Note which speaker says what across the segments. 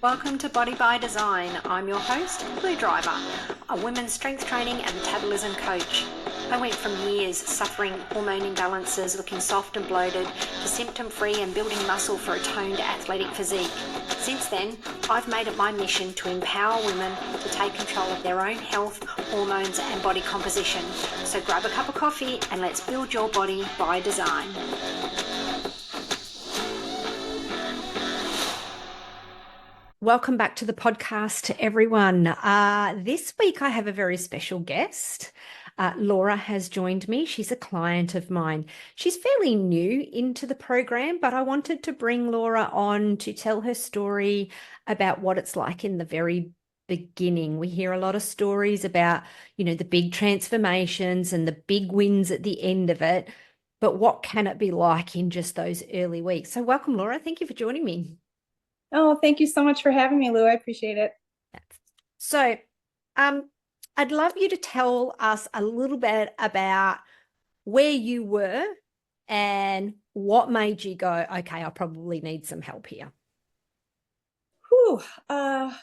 Speaker 1: Welcome to Body by Design. I'm your host, Blue Driver, a women's strength training and metabolism coach. I went from years suffering hormone imbalances, looking soft and bloated, to symptom-free and building muscle for a toned athletic physique. Since then, I've made it my mission to empower women to take control of their own health, hormones and body composition. So grab a cup of coffee and let's build your body by design. Welcome back to the podcast, everyone. This week I have a very special guest. Laura has joined me. She's a client of mine. She's fairly new into the program, but I wanted to bring Laura on to tell her story about what it's like in the very beginning. We hear a lot of stories about, the big transformations and the big wins at the end of it, but what can it be like in just those early weeks? So welcome, Laura. Thank you for joining me.
Speaker 2: Oh, thank you so much for having me, Lou. I appreciate it.
Speaker 1: So, I'd love you to tell us a little bit about where you were and what made you go, okay, I probably need some help here.
Speaker 2: Whew.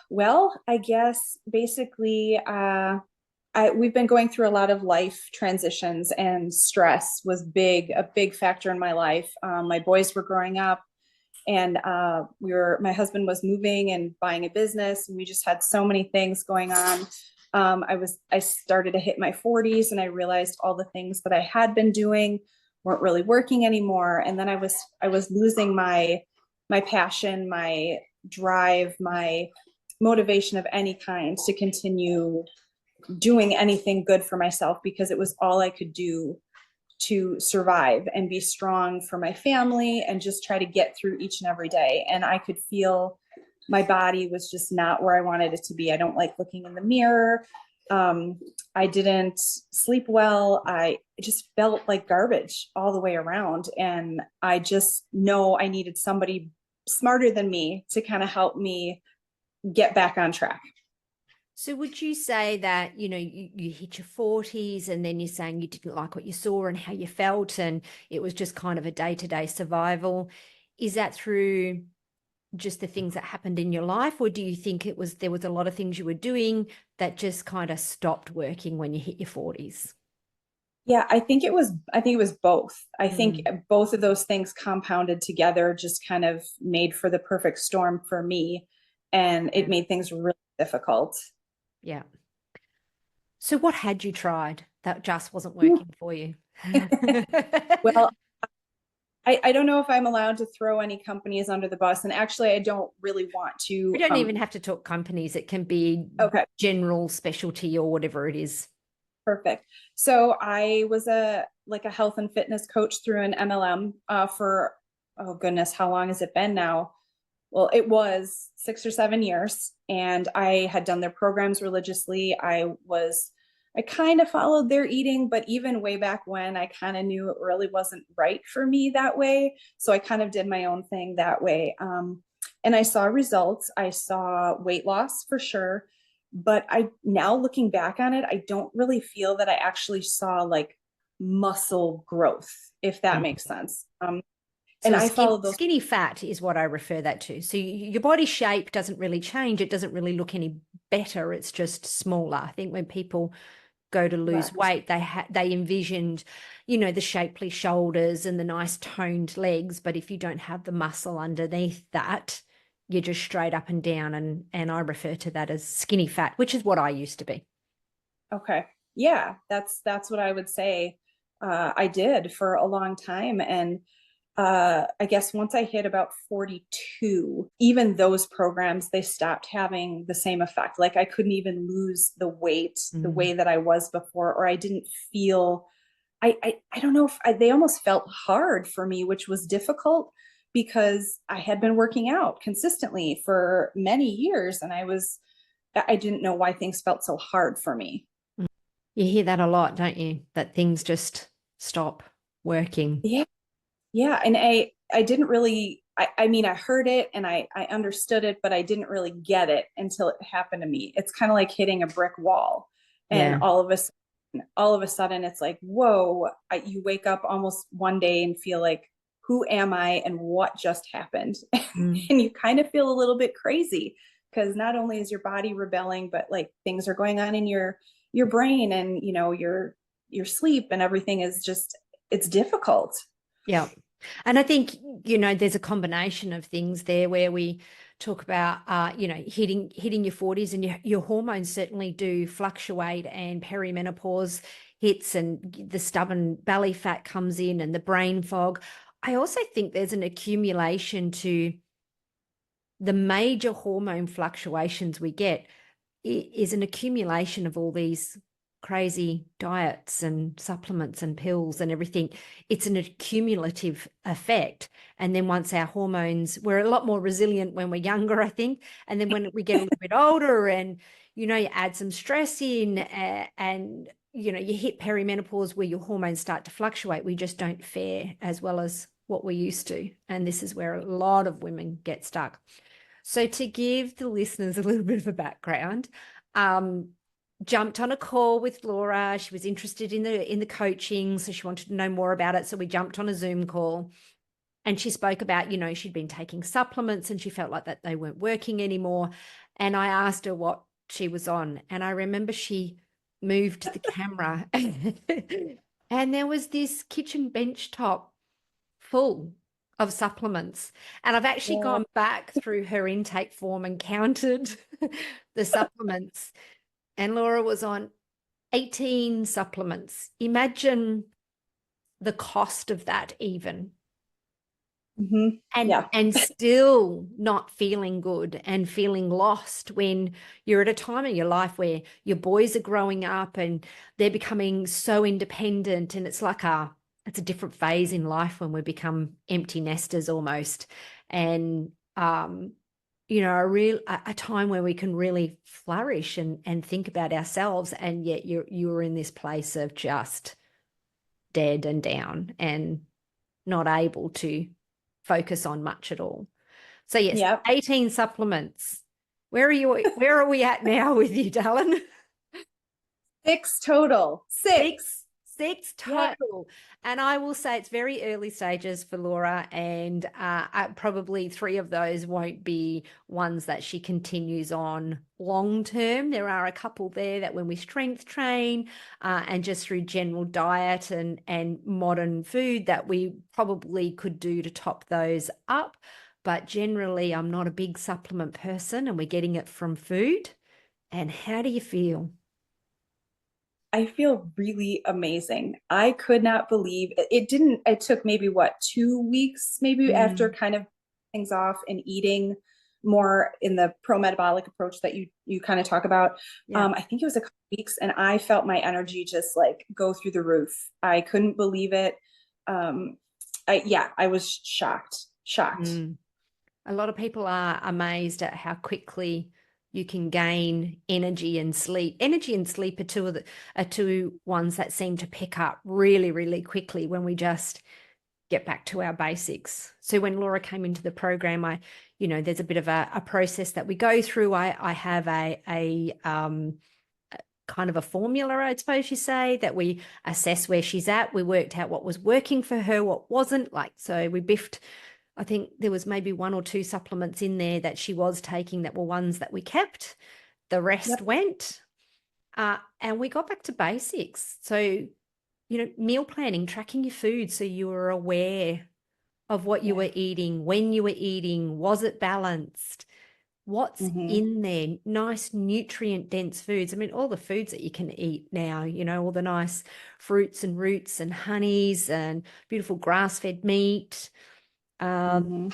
Speaker 2: Well, I guess basically, we've been going through a lot of life transitions, and stress was a big factor in my life. My boys were growing up, and my husband was moving and buying a business, and we just had so many things going on. I started to hit my 40s, and I realized all the things that I had been doing weren't really working anymore. And then I was losing my passion, my drive, my motivation of any kind to continue doing anything good for myself, because it was all I could do to survive and be strong for my family and just try to get through each and every day. And I could feel my body was just not where I wanted it to be. I don't like looking in the mirror. I didn't sleep well. I just felt like garbage all the way around. And I just know I needed somebody smarter than me to kind of help me get back on track.
Speaker 1: So would you say that, you hit your 40s and then you're saying you didn't like what you saw and how you felt, and it was just kind of a day-to-day survival? Is that through just the things that happened in your life, or do you think there was a lot of things you were doing that just kind of stopped working when you hit your 40s?
Speaker 2: Yeah, I think it was both. I think both of those things compounded together just kind of made for the perfect storm for me, and it made things really difficult.
Speaker 1: Yeah. So what had you tried that just wasn't working for you?
Speaker 2: Well, I don't know if I'm allowed to throw any companies under the bus, and actually I don't really want to.
Speaker 1: We don't even have to talk companies. It can be general specialty or whatever it is.
Speaker 2: Perfect. So I was a health and fitness coach through an MLM for, oh goodness, how long has it been now? Well, it was 6 or 7 years, and I had done their programs religiously. I kind of followed their eating, but even way back when, I kind of knew it really wasn't right for me that way. So I kind of did my own thing that way. And I saw results. I saw weight loss for sure. But now looking back on it, I don't really feel that I actually saw like muscle growth, if that makes sense.
Speaker 1: So and I follow those. Skinny fat is what I refer that to. So your body shape doesn't really change. It doesn't really look any better. It's just smaller. I think when people go to lose weight, they envisioned, the shapely shoulders and the nice toned legs. But if you don't have the muscle underneath that, you're just straight up and down. And I refer to that as skinny fat, which is what I used to be.
Speaker 2: Okay. Yeah, that's what I would say. I did for a long time. And I guess once I hit about 42, even those programs, they stopped having the same effect. Like I couldn't even lose the weight the way that I was before, or I didn't feel, I don't know if they almost felt hard for me, which was difficult because I had been working out consistently for many years, and I didn't know why things felt so hard for me.
Speaker 1: You hear that a lot, don't you? That things just stop working.
Speaker 2: Yeah. Yeah. And I didn't really, I mean, I heard it and I understood it, but I didn't really get it until it happened to me. It's kind of like hitting a brick wall. And all of a sudden it's like, whoa, you wake up almost one day and feel like, who am I and what just happened?
Speaker 1: Mm.
Speaker 2: And you kind of feel a little bit crazy because not only is your body rebelling, but like things are going on in your brain, and you know, your sleep and everything is just, it's difficult.
Speaker 1: Yeah. And I think, there's a combination of things there where we talk about, hitting your 40s, and your hormones certainly do fluctuate, and perimenopause hits, and the stubborn belly fat comes in, and the brain fog. I also think there's an accumulation to the major hormone fluctuations we get is an accumulation of all these crazy diets and supplements and pills and everything. It's an accumulative effect. And then once our hormones, we're a lot more resilient when we're younger, I think. And then when we get a little bit older and, you add some stress in, and, you hit perimenopause where your hormones start to fluctuate, we just don't fare as well as what we used to. And this is where a lot of women get stuck. So to give the listeners a little bit of a background, jumped on a call with Laura. She was interested in the coaching, so she wanted to know more about it. So we jumped on a Zoom call, and she spoke about, she'd been taking supplements and she felt like that they weren't working anymore. And I asked her what she was on, and I remember she moved the camera and there was this kitchen bench top full of supplements. And I've actually
Speaker 2: Yeah.
Speaker 1: gone back through her intake form and counted the supplements. And Laura was on 18 supplements. Imagine the cost of that even.
Speaker 2: Mm-hmm.
Speaker 1: And
Speaker 2: Yeah.
Speaker 1: and still not feeling good and feeling lost when you're at a time in your life where your boys are growing up and they're becoming so independent, and it's a different phase in life when we become empty nesters almost. And a time where we can really flourish and think about ourselves, and yet you're in this place of just dead and down and not able to focus on much at all. So yes,
Speaker 2: Yep.
Speaker 1: 18 supplements. Where are we at now with you, darling?
Speaker 2: 6 total.
Speaker 1: Six,
Speaker 2: 6.
Speaker 1: six
Speaker 2: Yeah.
Speaker 1: total. And I will say it's very early stages for Laura, and probably 3 of those won't be ones that she continues on long term. There are a couple there that when we strength train and just through general diet and modern food that we probably could do to top those up. But generally, I'm not a big supplement person, and we're getting it from food. And how do you feel?
Speaker 2: I feel really amazing. I could not believe it didn't, it took maybe what, 2 weeks, maybe after
Speaker 1: Mm,
Speaker 2: kind of things off and eating more in the pro-metabolic approach that you kind of talk about.
Speaker 1: yeah.
Speaker 2: I think it was a couple weeks, and I felt my energy just like go through the roof. I couldn't believe it. I was shocked.
Speaker 1: Mm. A lot of people are amazed at how quickly you can gain energy and sleep. Energy and sleep are two ones that seem to pick up really, really quickly when we just get back to our basics. So when Laura came into the program, there's a bit of a process that we go through. I have a kind of a formula, I suppose you say, that we assess where she's at. We worked out what was working for her, what wasn't. So we biffed. I think there was maybe 1 or 2 supplements in there that she was taking that were ones that we kept. The rest
Speaker 2: Yep.
Speaker 1: went. And we got back to basics. So, meal planning, tracking your food so you were aware of what you
Speaker 2: Yeah.
Speaker 1: were eating, when you were eating, was it balanced? What's
Speaker 2: Mm-hmm.
Speaker 1: in there? Nice nutrient dense foods. I mean, all the foods that you can eat now, all the nice fruits and roots and honeys and beautiful grass-fed meat. Um,
Speaker 2: Mm-hmm.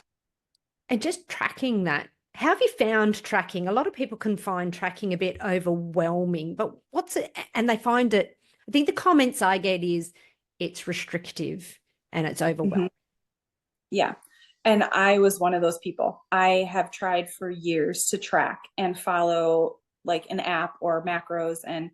Speaker 1: and just tracking that. How have you found tracking? A lot of people can find tracking a bit overwhelming, but what's it? And they find it, I think the comments I get is it's restrictive and it's
Speaker 2: Mm-hmm.
Speaker 1: overwhelming.
Speaker 2: Yeah. And I was one of those people. I have tried for years to track and follow like an app or macros, and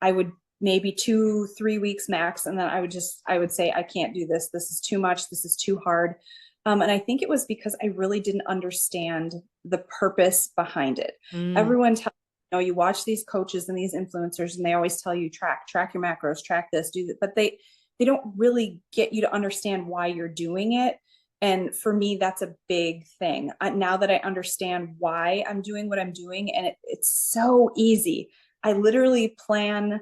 Speaker 2: I would maybe 2, 3 weeks max. And then I would say, I can't do this. This is too much. This is too hard. And I think it was because I really didn't understand the purpose behind it.
Speaker 1: Mm,
Speaker 2: Everyone tells you watch these coaches and these influencers, and they always tell you track your macros, track this, do that, but they don't really get you to understand why you're doing it. And for me, that's a big thing. Now that I understand why I'm doing what I'm doing, and it's so easy. I literally plan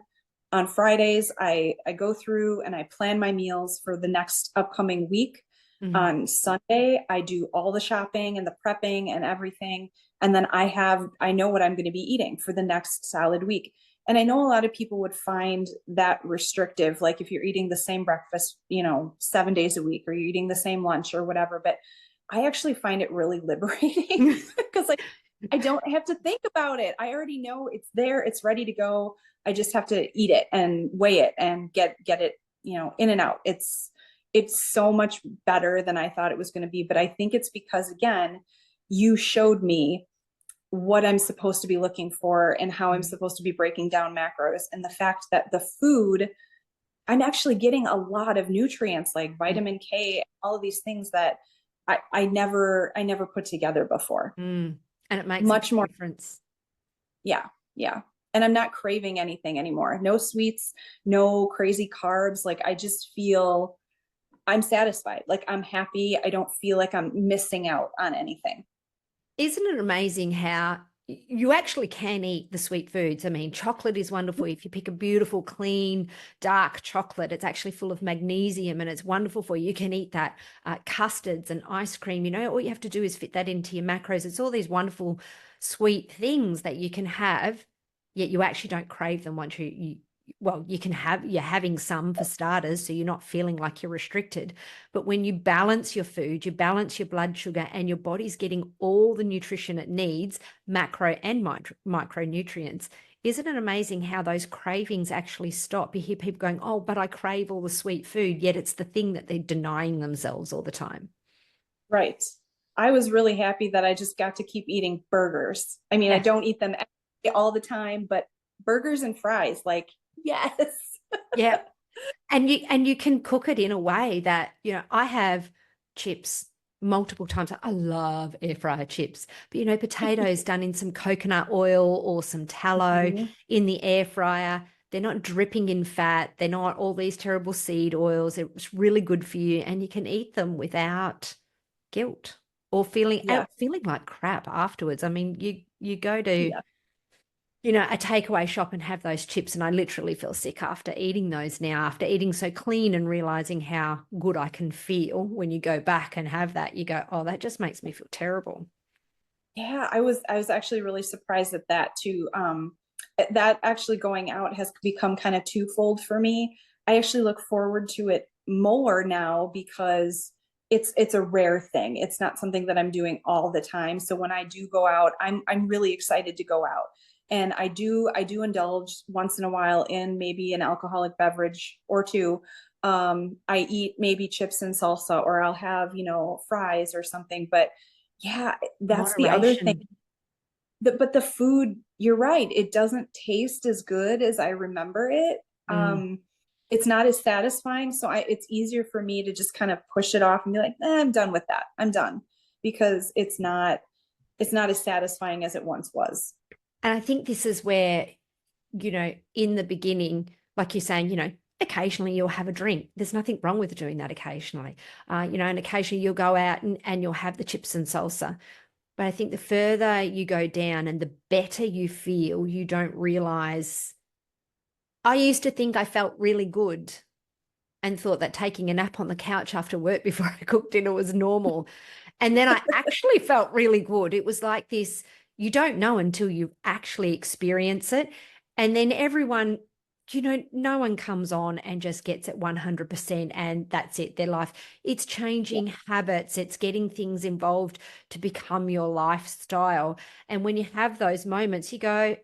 Speaker 2: on Fridays. I go through and I plan my meals for the next upcoming week.
Speaker 1: Mhm.
Speaker 2: On Sunday, I do all the shopping and the prepping and everything. And then I know what I'm going to be eating for the next solid week. And I know a lot of people would find that restrictive, like if you're eating the same breakfast, 7 days a week, or you're eating the same lunch or whatever. But I actually find it really liberating because like I don't have to think about it. I already know it's there, it's ready to go. I just have to eat it and weigh it and get it, in and out. It's so much better than I thought it was going to be. But I think it's because, again, you showed me what I'm supposed to be looking for and how I'm supposed to be breaking down macros. And the fact that the food, I'm actually getting a lot of nutrients like vitamin K, all of these things that I never put together before.
Speaker 1: Mm. And it makes a
Speaker 2: Much
Speaker 1: big
Speaker 2: more,
Speaker 1: difference.
Speaker 2: yeah, yeah. And I'm not craving anything anymore. No sweets, no crazy carbs. Like I just feel I'm satisfied. Like I'm happy. I don't feel like I'm missing out on anything.
Speaker 1: Isn't it amazing how you actually can eat the sweet foods? I mean, chocolate is wonderful. If you pick a beautiful, clean, dark chocolate, it's actually full of magnesium and it's wonderful for you. You can eat that. Custards and ice cream, all you have to do is fit that into your macros. It's all these wonderful, sweet things that you can have, yet you actually don't crave them once well, you're having some for starters, so you're not feeling like you're restricted. But when you balance your food, you balance your blood sugar, and your body's getting all the nutrition it needs, macro and micronutrients. Isn't it amazing how those cravings actually stop? You hear people going, oh, but I crave all the sweet food, yet it's the thing that they're denying themselves all the time.
Speaker 2: Right. I was really happy that I just got to keep eating burgers. I mean, I
Speaker 1: Yeah.
Speaker 2: don't eat them all the time, but burgers and fries, like, yes.
Speaker 1: Yeah. And you can cook it in a way that, I have chips multiple times. I love air fryer chips, but potatoes done in some coconut oil or some tallow
Speaker 2: Mhm.
Speaker 1: in the air fryer. They're not dripping in fat. They're not all these terrible seed oils. It's really good for you, and you can eat them without guilt or
Speaker 2: Yeah.
Speaker 1: feeling like crap afterwards. I mean, you go to
Speaker 2: Yeah.
Speaker 1: a takeaway shop and have those chips. And I literally feel sick after eating those now, after eating so clean and realizing how good I can feel when you go back and have that. You go, oh, that just makes me feel terrible.
Speaker 2: Yeah, I was actually really surprised at that too. That actually going out has become kind of twofold for me. I actually look forward to it more now because it's a rare thing. It's not something that I'm doing all the time. So when I do go out, I'm really excited to go out. And I do indulge once in a while in maybe an alcoholic beverage or two. I eat maybe chips and salsa, or I'll have, fries or something. But yeah, that's the other thing.
Speaker 1: Moderation.
Speaker 2: But the food, you're right, it doesn't taste as good as I remember it.
Speaker 1: Mm.
Speaker 2: It's not as satisfying, so it's easier for me to just kind of push it off and be like, I'm done with that. I'm done because it's not as satisfying as it once was.
Speaker 1: And I think this is where, in the beginning, like you're saying, occasionally you'll have a drink. There's nothing wrong with doing that occasionally. And occasionally you'll go out and you'll have the chips and salsa. But I think the further you go down and the better you feel, you don't realize. I used to think I felt really good and thought that taking a nap on the couch after work before I cooked dinner was normal. And then I actually felt really good. It was like this, you don't know until you actually experience it. And then everyone, no one comes on and just gets it 100% and that's it, their life. It's
Speaker 2: Yeah.
Speaker 1: changing habits, it's getting things involved to become your lifestyle. And when you have those moments, you go,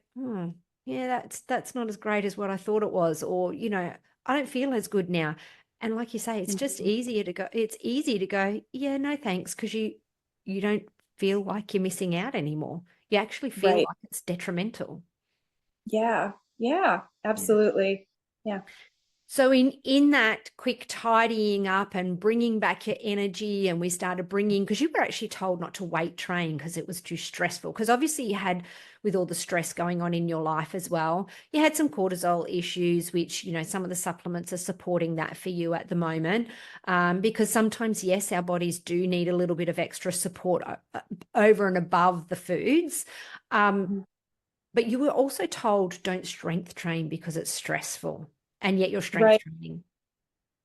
Speaker 1: yeah, that's not as great as what I thought it was. Or, I don't feel as good now. And like you say, it's just
Speaker 2: Mhm.
Speaker 1: easier to go. It's easy to go, yeah, no thanks, because you don't feel like you're missing out anymore. You actually feel
Speaker 2: Right.
Speaker 1: like it's detrimental.
Speaker 2: Yeah. Yeah,
Speaker 1: Yeah.
Speaker 2: absolutely. Yeah.
Speaker 1: So in that quick tidying up and bringing back your energy, and we started bringing, because you were actually told not to weight train because it was too stressful. Because obviously you had, with all the stress going on in your life as well, you had some cortisol issues, which, you know, some of the supplements are supporting that for you at the moment. Because sometimes, yes, our bodies do need a little bit of extra support over and above the foods.
Speaker 2: Mhm.
Speaker 1: But you were also told don't strength train because it's stressful, and yet you're strength
Speaker 2: Right.
Speaker 1: training.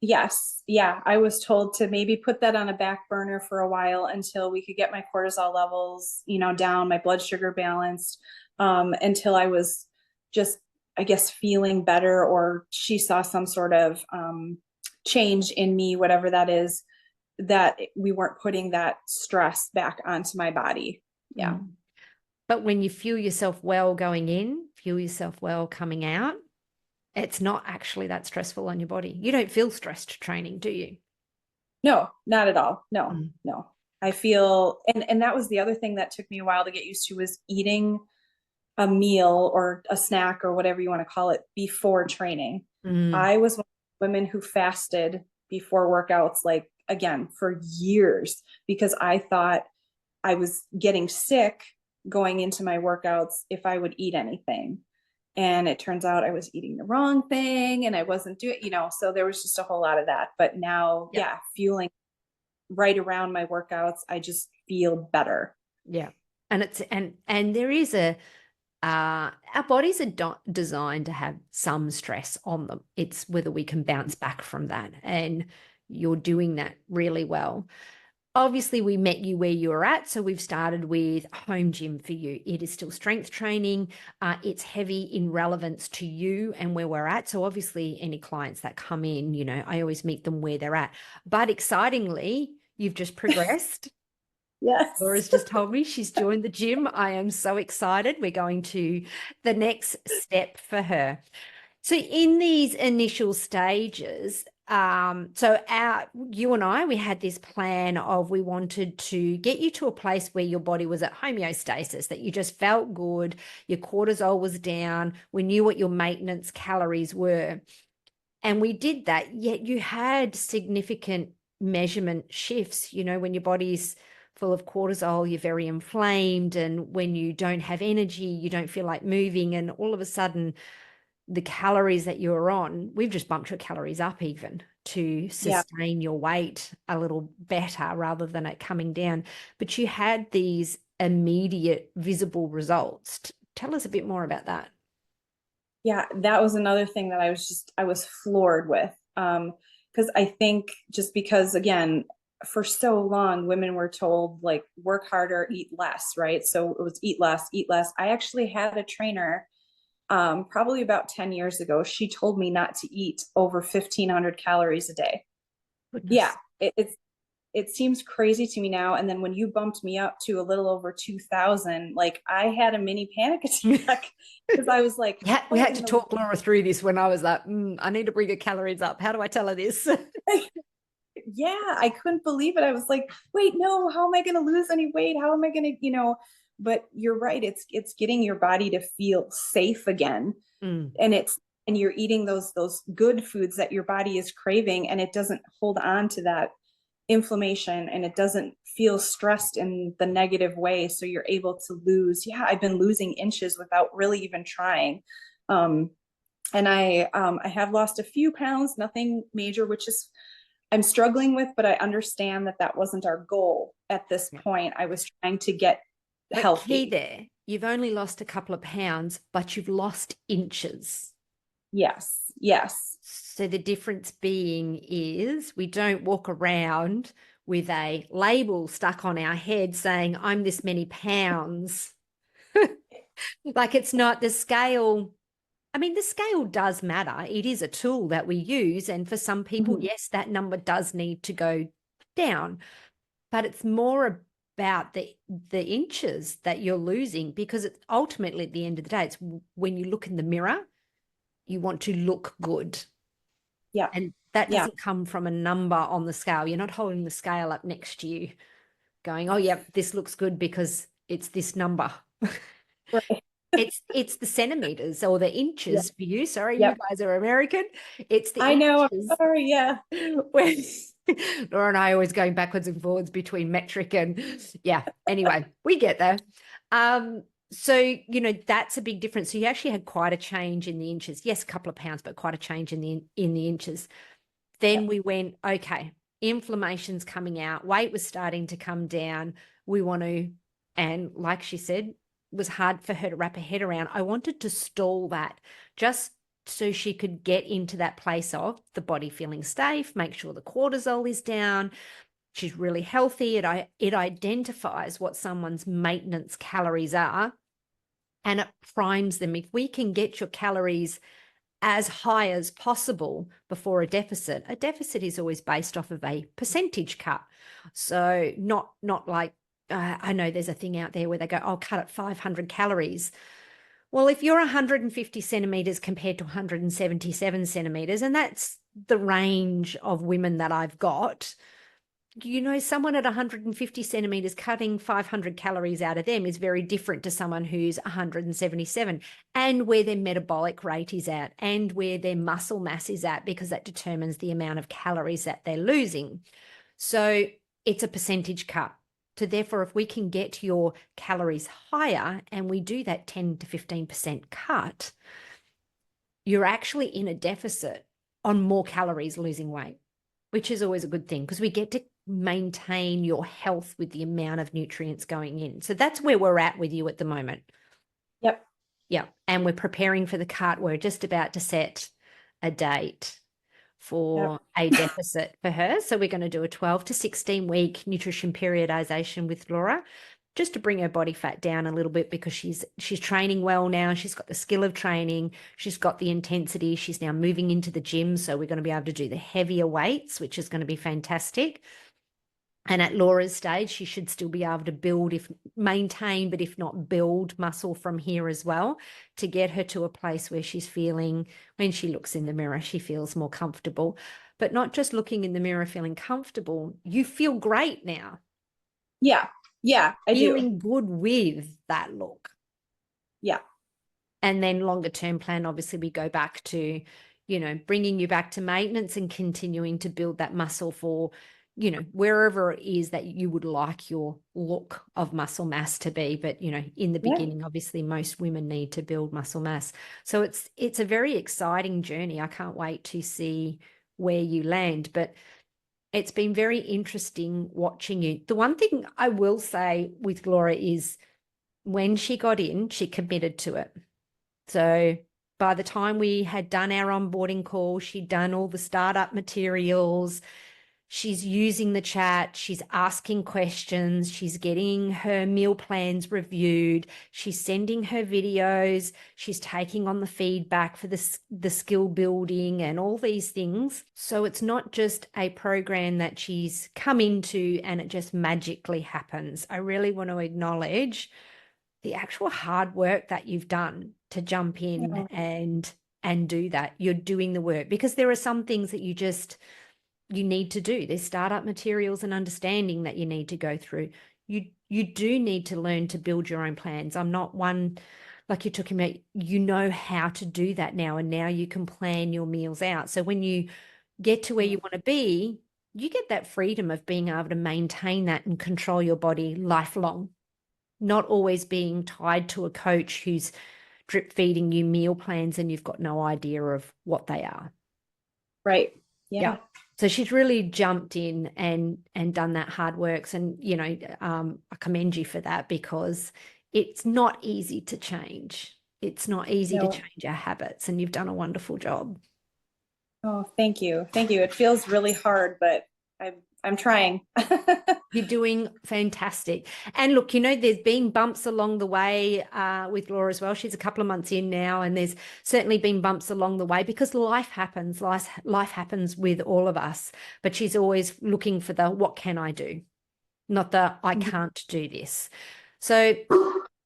Speaker 2: Yes. Yeah. I was told to maybe put that on a back burner for a while until we could get my cortisol levels, down, my blood sugar balanced, until I was just, I guess, feeling better, or she saw some sort of change in me, whatever that is, that we weren't putting that stress back onto my body. Yeah.
Speaker 1: Mm. But when you feel yourself well going in, feel yourself well coming out, it's not actually that stressful on your body. You don't feel stressed training, do you?
Speaker 2: No, not at all. No,
Speaker 1: Mm.
Speaker 2: no. I feel, and that was the other thing that took me a while to get used to, was eating a meal or a snack or whatever you want to call it before training.
Speaker 1: Mm.
Speaker 2: I was one of the women who fasted before workouts, like again, for years, because I thought I was getting sick going into my workouts if I would eat anything. And it turns out I was eating the wrong thing and I wasn't doing, so there was just a whole lot of that. But now,
Speaker 1: Yep.
Speaker 2: yeah, fueling right around my workouts, I just feel better.
Speaker 1: Yeah. And it's and there is a our bodies are designed to have some stress on them. It's whether we can bounce back from that. And you're doing that really well. Obviously, we met you where you were at. So we've started with home gym for you. It is still strength training. It's heavy in relevance to you and where we're at. So obviously, any clients that come in, you know, I always meet them where they're at. But excitingly, you've just progressed.
Speaker 2: Yes.
Speaker 1: Laura's just told me she's joined the gym. I am so excited. We're going to the next step for her. So in these initial stages, you and I, we had this plan of we wanted to get you to a place where your body was at homeostasis, that you just felt good, your cortisol was down, we knew what your maintenance calories were. And we did that, yet you had significant measurement shifts. You know, when your body's full of cortisol, you're very inflamed. And when you don't have energy, you don't feel like moving. And all of a sudden, the calories that you're on, we've just bumped your calories up even to
Speaker 2: Yeah.
Speaker 1: sustain your weight a little better rather than it coming down. But you had these immediate visible results. Tell us a bit more about that.
Speaker 2: Yeah, that was another thing that I was floored with. Because I think, just because, again, for so long women were told, like, work harder, eat less, right? So it was eat less, eat less. I actually had a trainer, probably about 10 years ago. She told me not to eat over 1,500 calories a day. Yeah,
Speaker 1: Goodness.
Speaker 2: it seems crazy to me now. And then when you bumped me up to a little over 2,000, like, I had a mini panic attack because I was like,
Speaker 1: Yeah, we
Speaker 2: how
Speaker 1: had
Speaker 2: in
Speaker 1: to
Speaker 2: the
Speaker 1: talk Laura through this when I was like, I need to bring her calories up. How do I tell her this?
Speaker 2: yeah, I couldn't believe it. I was like, wait, no, how am I going to lose any weight? How am I going to, but you're right. It's getting your body to feel safe again.
Speaker 1: Mm,
Speaker 2: And you're eating those good foods that your body is craving, and it doesn't hold on to that inflammation, and it doesn't feel stressed in the negative way. So you're able to lose. Yeah, I've been losing inches without really even trying. Um, and I have lost a few pounds, nothing major, which is I'm struggling with, but I understand that that wasn't our goal at this
Speaker 1: yeah.
Speaker 2: point. I was trying to get
Speaker 1: But key
Speaker 2: healthy.
Speaker 1: there, you've only lost a couple of pounds, but you've lost inches.
Speaker 2: Yes, yes.
Speaker 1: So the difference being is we don't walk around with a label stuck on our head saying, I'm this many pounds. Like it's not the scale. I mean, the scale does matter. It is a tool that we use. And for some people,
Speaker 2: Mhm.
Speaker 1: yes, that number does need to go down, but it's more about the inches that you're losing, because it's ultimately at the end of the day, it's when you look in the mirror, you want to look good.
Speaker 2: Yeah,
Speaker 1: And that
Speaker 2: yeah.
Speaker 1: doesn't come from a number on the scale. You're not holding the scale up next to you going, oh, yeah, this looks good because it's this number.
Speaker 2: Right.
Speaker 1: It's the centimeters or the
Speaker 2: Yeah.
Speaker 1: inches for you. Sorry, you
Speaker 2: Yep.
Speaker 1: guys are American. It's the
Speaker 2: I know.
Speaker 1: inches.
Speaker 2: I'm sorry. Yeah.
Speaker 1: Where Laura and I are always going backwards and forwards between metric and yeah. Anyway, we get there. So that's a big difference. So you actually had quite a change in the inches. Yes, a couple of pounds, but quite a change in the inches. Then
Speaker 2: Yep.
Speaker 1: we went, okay, inflammation's coming out, weight was starting to come down. We want to, and like she said, it was hard for her to wrap her head around. I wanted to stall that just so she could get into that place of the body feeling safe, make sure the cortisol is down. She's really healthy. It identifies what someone's maintenance calories are and it primes them. If we can get your calories as high as possible before a deficit is always based off of a percentage cut. So not like, I know there's a thing out there where they go, I'll cut at 500 calories. Well, if you're 150 centimeters compared to 177 centimeters, and that's the range of women that I've got, someone at 150 centimeters cutting 500 calories out of them is very different to someone who's 177, and where their metabolic rate is at and where their muscle mass is at, because that determines the amount of calories that they're losing. So it's a percentage cut. So therefore, if we can get your calories higher and we do that 10 to 15% cut, you're actually in a deficit on more calories losing weight, which is always a good thing because we get to maintain your health with the amount of nutrients going in. So that's where we're at with you at the moment.
Speaker 2: Yep.
Speaker 1: Yeah. And we're preparing for the cut. We're just about to set a date for
Speaker 2: Yep.
Speaker 1: a deficit for her. So we're going to do a 12 to 16 week nutrition periodization with Laura, just to bring her body fat down a little bit, because she's training well now. She's got the skill of training. She's got the intensity. She's now moving into the gym. So we're going to be able to do the heavier weights, which is going to be fantastic. And at Laura's stage, she should still be able to maintain, but if not build muscle from here as well, to get her to a place where she's feeling, when she looks in the mirror, she feels more comfortable. But not just looking in the mirror, feeling comfortable. You feel great now.
Speaker 2: Yeah. Yeah, I do.
Speaker 1: Feeling good with that look.
Speaker 2: Yeah.
Speaker 1: And then longer term plan, obviously we go back to, bringing you back to maintenance and continuing to build that muscle for, wherever it is that you would like your look of muscle mass to be. But, in the beginning, obviously most women need to build muscle mass. So it's a very exciting journey. I can't wait to see where you land, but it's been very interesting watching you. The one thing I will say with Laura is when she got in, she committed to it. So by the time we had done our onboarding call, she'd done all the startup materials. She's using the chat. She's asking questions. She's getting her meal plans reviewed. She's sending her videos. She's taking on the feedback for the skill building and all these things. So it's not just a program that she's come into and it just magically happens. I really want to acknowledge the actual hard work that you've done to jump in and do that. You're doing the work, because there are some things that you need to do. There's startup materials and understanding that you need to go through. You do need to learn to build your own plans. I'm not one, like you're talking about, how to do that now, and now you can plan your meals out. So when you get to where you want to be, you get that freedom of being able to maintain that and control your body lifelong, not always being tied to a coach who's drip feeding you meal plans and you've got no idea of what they are.
Speaker 2: Right. Yeah.
Speaker 1: So she's really jumped in and done that hard work. And, I commend you for that, because it's not easy to change. It's not easy to change our habits, and you've done a wonderful job.
Speaker 2: Oh, thank you. Thank you. It feels really hard, but I'm trying.
Speaker 1: You're doing fantastic. And look, there's been bumps along the way with Laura as well. She's a couple of months in now, and there's certainly been bumps along the way, because life happens. Life happens with all of us. But she's always looking for the what can I do, not the I can't do this. So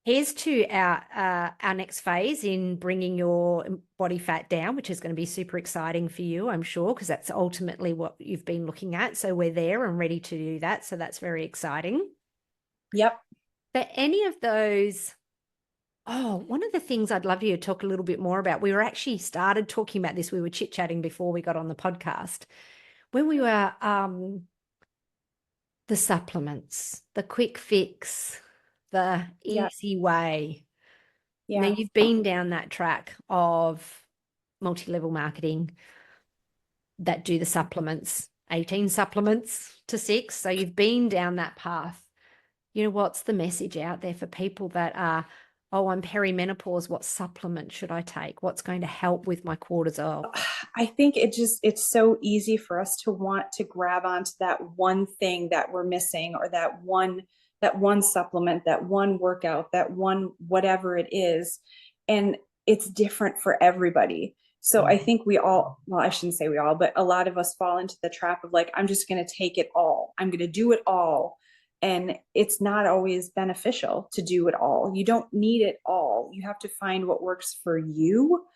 Speaker 1: here's to our next phase in bringing your body fat down, which is going to be super exciting for you, I'm sure, because that's ultimately what you've been looking at. So we're there and ready to do that. So that's very exciting.
Speaker 2: Yep.
Speaker 1: But any of those Oh, one of the things I'd love you to talk a little bit more about, we were actually started talking about this. We were chit-chatting before we got on the podcast. When we were the supplements, the quick fix, the
Speaker 2: Yeah,
Speaker 1: easy way. Now
Speaker 2: yeah.
Speaker 1: you've been down that track of multi-level marketing that do the supplements, 18 supplements to 6. So you've been down that path. What's the message out there for people that are, oh, I'm perimenopause, what supplement should I take? What's going to help with my cortisol?
Speaker 2: I think it's so easy for us to want to grab onto that one thing that we're missing, or that one supplement, that one workout, that one whatever it is. And it's different for everybody. So I
Speaker 1: Mm.
Speaker 2: think we all, well, I shouldn't say we all, but a lot of us fall into the trap of like, I'm just going to take it all. I'm going to do it all. And it's not always beneficial to do it all. You don't need it all. You have to find what works for you,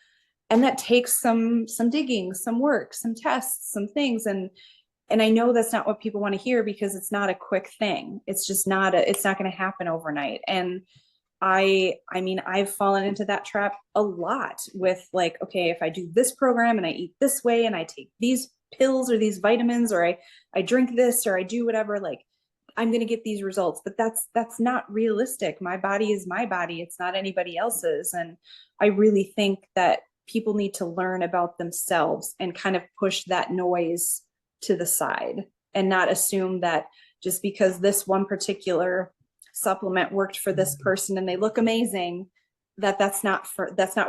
Speaker 2: and that takes some digging, some work, some tests, some things. And I know that's not what people want to hear, because it's not a quick thing. It's just not it's not going to happen overnight. And I mean, I've fallen into that trap a lot with like, okay, if I do this program and I eat this way and I take these pills or these vitamins, or I drink this, or I do whatever, like I'm going to get these results. But that's not realistic. My body is my body. It's not anybody else's. And I really think that people need to learn about themselves and kind of push that noise to the side, and not assume that just because this one particular supplement worked for this person and they look amazing, that's not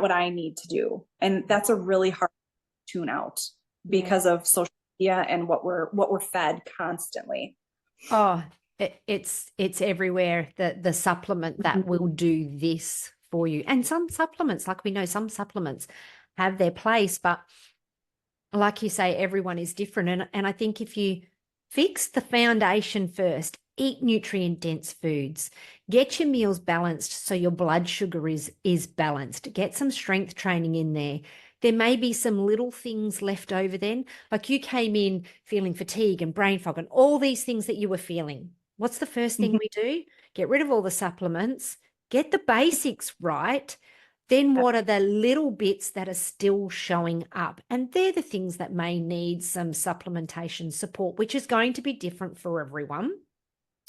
Speaker 2: what I need to do. And that's a really hard tune out
Speaker 1: Yeah.
Speaker 2: because of social media and what we're fed constantly.
Speaker 1: Oh, it's everywhere. The supplement that will do this for you. And some supplements, like we know some supplements have their place, but like you say, everyone is different. And I think if you fix the foundation first, eat nutrient dense foods, get your meals balanced so your blood sugar is balanced, get some strength training in there. There may be some little things left over then. Like you came in feeling fatigue and brain fog and all these things that you were feeling. What's the first thing we do? Get rid of all the supplements, get the basics right. Then what are the little bits that are still showing up? And they're the things that may need some supplementation support, which is going to be different for everyone.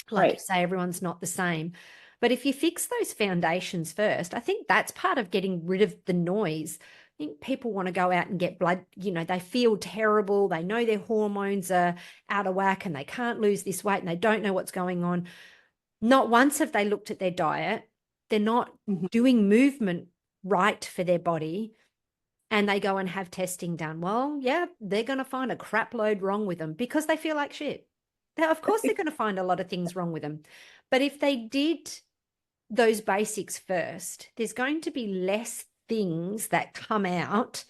Speaker 1: Like you
Speaker 2: Right.
Speaker 1: say, everyone's not the same. But if you fix those foundations first, I think that's part of getting rid of the noise. I think people want to go out and get blood, they feel terrible. They know their hormones are out of whack and they can't lose this weight and they don't know what's going on. Not once have they looked at their diet. They're not
Speaker 2: Mhm.
Speaker 1: doing movement right for their body, and they go and have testing done. Well, yeah, they're going to find a crap load wrong with them because they feel like shit. Now, of course, they're going to find a lot of things wrong with them. But if they did those basics first, there's going to be less things that come out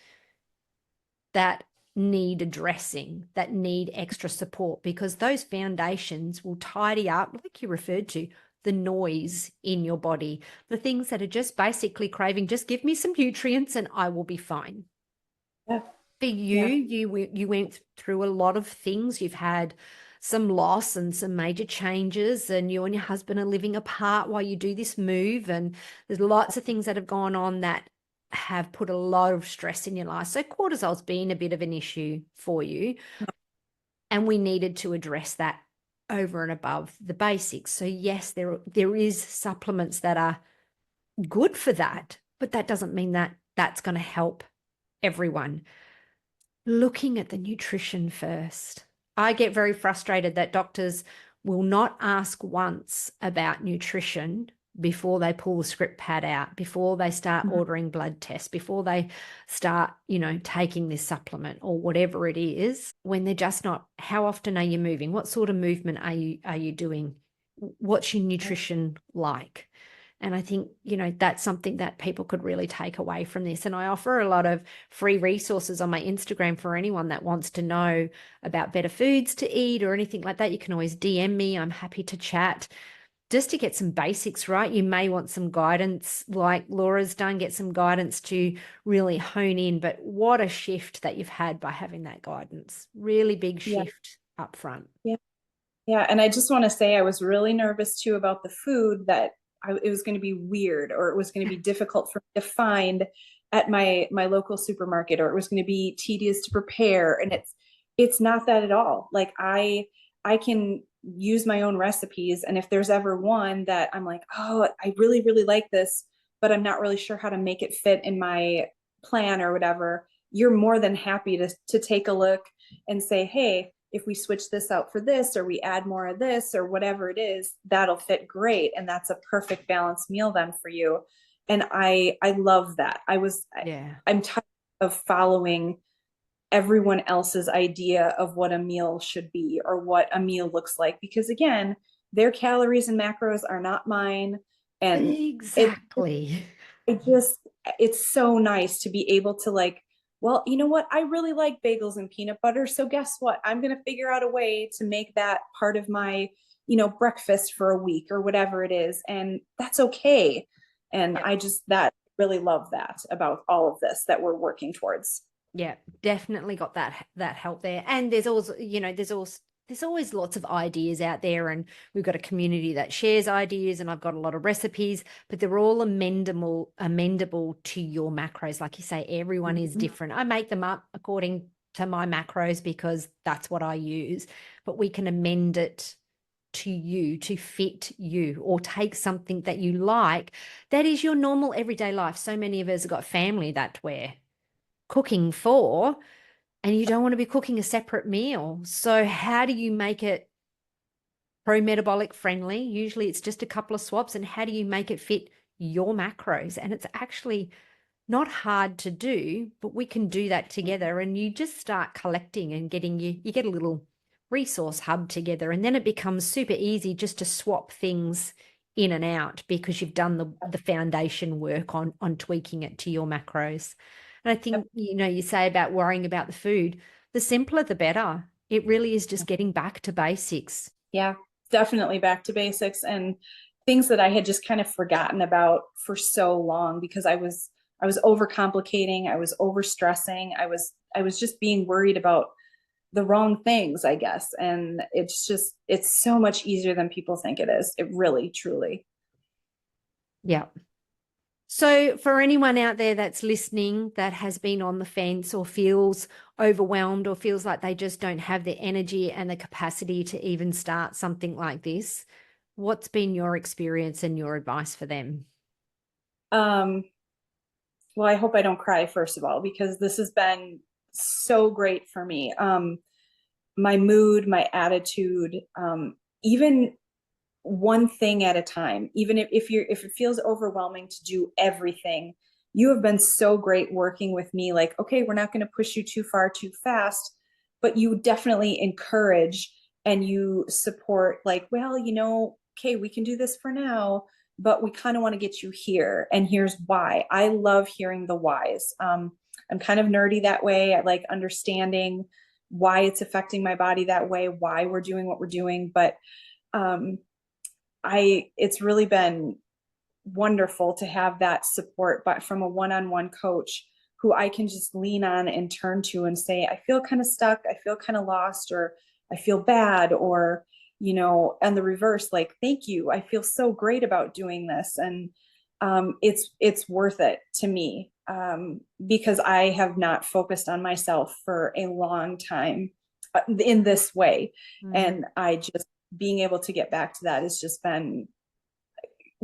Speaker 1: that need addressing, that need extra support, because those foundations will tidy up, like you referred to, the noise in your body, the things that are just basically craving, just give me some nutrients and I will be fine.
Speaker 2: Yeah.
Speaker 1: For you,
Speaker 2: Yeah.
Speaker 1: you went through a lot of things. You've had some loss and some major changes, and you and your husband are living apart while you do this move. And there's lots of things that have gone on that have put a lot of stress in your life. So cortisol's been a bit of an issue for you, and we needed to address that over and above the basics. So yes, there is supplements that are good for that, but that doesn't mean that that's going to help everyone. Looking at the nutrition first. I get very frustrated that doctors will not ask once about nutrition before they pull the script pad out, before they start
Speaker 2: Mhm.
Speaker 1: ordering blood tests, before they start, taking this supplement or whatever it is, when they're just not, how often are you moving? What sort of movement are you doing? What's your nutrition like? And I think, that's something that people could really take away from this. And I offer a lot of free resources on my Instagram for anyone that wants to know about better foods to eat or anything like that. You can always DM me. I'm happy to chat just to get some basics right. You may want some guidance like Laura's done, get some guidance to really hone in. But what a shift that you've had by having that guidance. Really big
Speaker 2: Yeah.
Speaker 1: shift up front.
Speaker 2: Yeah. Yeah. And I just want to say I was really nervous too about the food, that it was going to be weird, or it was going to be difficult for me to find at my local supermarket, or it was going to be tedious to prepare. And it's not that at all. Like I can use my own recipes, and if there's ever one that I'm like, oh, I really really like this, but I'm not really sure how to make it fit in my plan or whatever, you're more than happy to take a look and say, hey, if we switch this out for this, or we add more of this, or whatever it is, that'll fit great, and that's a perfect balanced meal then for you. And I love that.
Speaker 1: Yeah.
Speaker 2: I'm tired of following everyone else's idea of what a meal should be or what a meal looks like, because again, their calories and macros are not mine. And it
Speaker 1: Exactly.
Speaker 2: it just it's so nice to be able to like, well, you know what, I really like bagels and peanut butter, so guess what, I'm going to figure out a way to make that part of my, breakfast for a week or whatever it is, and that's okay. And
Speaker 1: Yep.
Speaker 2: I just that really love that about all of this that we're working towards.
Speaker 1: Yeah, definitely got that help there. And there's also, there's always lots of ideas out there, and we've got a community that shares ideas, and I've got a lot of recipes, but they're all amendable to your macros. Like you say, everyone is
Speaker 2: Mhm.
Speaker 1: different. I make them up according to my macros because that's what I use, but we can amend it to you to fit you, or take something that you like that is your normal everyday life. So many of us have got family that we're cooking for, and you don't want to be cooking a separate meal. So how do you make it pro-metabolic friendly? Usually it's just a couple of swaps. And how do you make it fit your macros? And it's actually not hard to do, but we can do that together. And you just start collecting and you get a little resource hub together. And then it becomes super easy just to swap things in and out because you've done the foundation work on tweaking it to your macros. And I
Speaker 2: Yep.
Speaker 1: think, you say about worrying about the food, the simpler the better. It really is just getting back to basics.
Speaker 2: Yeah, definitely back to basics, and things that I had just kind of forgotten about for so long because I was overcomplicating, I was overstressing, I was just being worried about the wrong things, I guess. And it's so much easier than people think it is. It really, truly.
Speaker 1: Yeah. So, for anyone out there that's listening that has been on the fence or feels overwhelmed or feels like they just don't have the energy and the capacity to even start something like this, what's been your experience and your advice for them?
Speaker 2: Um, well, I hope I don't cry, first of all, because this has been so great for me. My mood, my attitude, even one thing at a time, even if it feels overwhelming to do everything, you have been so great working with me. Like, okay, we're not going to push you too far too fast, but you definitely encourage and you support, like, well, okay, we can do this for now, but we kind of want to get you here, and here's why. I love hearing the whys. I'm kind of nerdy that way. I like understanding why it's affecting my body that way, why we're doing what we're doing. But um, it's really been wonderful to have that support, but from a one-on-one coach who I can just lean on and turn to and say, I feel kind of stuck, I feel kind of lost, or I feel bad, or, and the reverse, like, thank you, I feel so great about doing this. And it's worth it to me, because I have not focused on myself for a long time in this way.
Speaker 1: Mm.
Speaker 2: And I just being able to get back to that has just been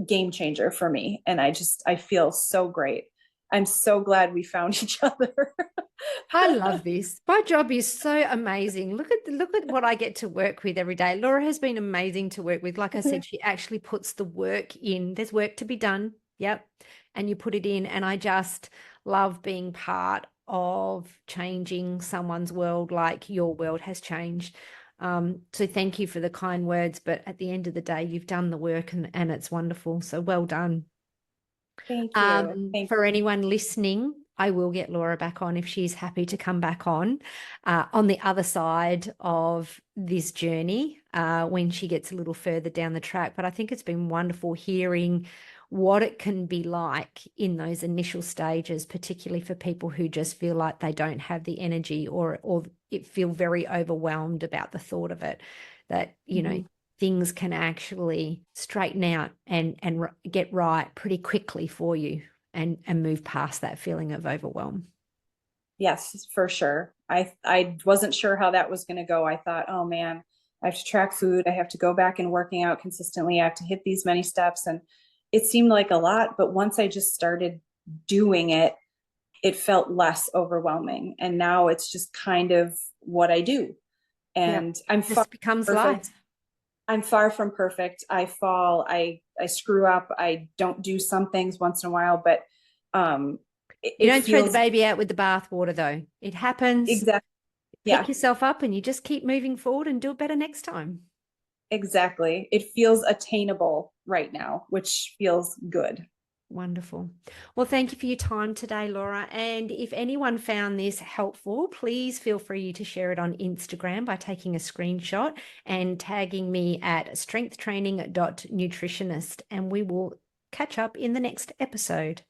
Speaker 2: game changer for me. And I feel so great. I'm so glad we found each other.
Speaker 1: I love this. My job is so amazing. Look at what I get to work with every day. Laura has been amazing to work with. Like I said, she actually puts the work in. There's work to be done. Yep. And you put it in. And I just love being part of changing someone's world like your world has changed. So thank you for the kind words. But at the end of the day, you've done the work, and it's wonderful. So well done.
Speaker 2: Thank you. Thank
Speaker 1: For anyone listening, I will get Laura back on if she's happy to come back on the other side of this journey, when she gets a little further down the track. But I think it's been wonderful hearing what it can be like in those initial stages, particularly for people who just feel like they don't have the energy, or it feel very overwhelmed about the thought of it. That,
Speaker 2: you.
Speaker 1: things can actually straighten out and get right pretty quickly for you and move past that feeling of overwhelm.
Speaker 2: Yes, for sure. I wasn't sure how that was going to go. I thought, oh man, I have to track food. I have to go back and working out consistently. I have to hit these many steps. And it seemed like a lot, but once I just started doing it, it felt less overwhelming. And now it's just kind of what I do.
Speaker 1: Yep.
Speaker 2: And I'm far
Speaker 1: Just becomes
Speaker 2: from perfect.
Speaker 1: life.
Speaker 2: I'm far from perfect. I fall, I screw up. I don't do some things once in a while, but
Speaker 1: You
Speaker 2: it
Speaker 1: don't throw the
Speaker 2: feels
Speaker 1: baby out with the bathwater, though. It happens.
Speaker 2: exactly,
Speaker 1: Pick
Speaker 2: yeah,
Speaker 1: yourself up and you just keep moving forward and do it better next time.
Speaker 2: exactly. It feels attainable right now, which feels good.
Speaker 1: Wonderful. Well, thank you for your time today, Laura. And if anyone found this helpful, please feel free to share it on Instagram by taking a screenshot and tagging me at strengthtraining.nutritionist. And we will catch up in the next episode.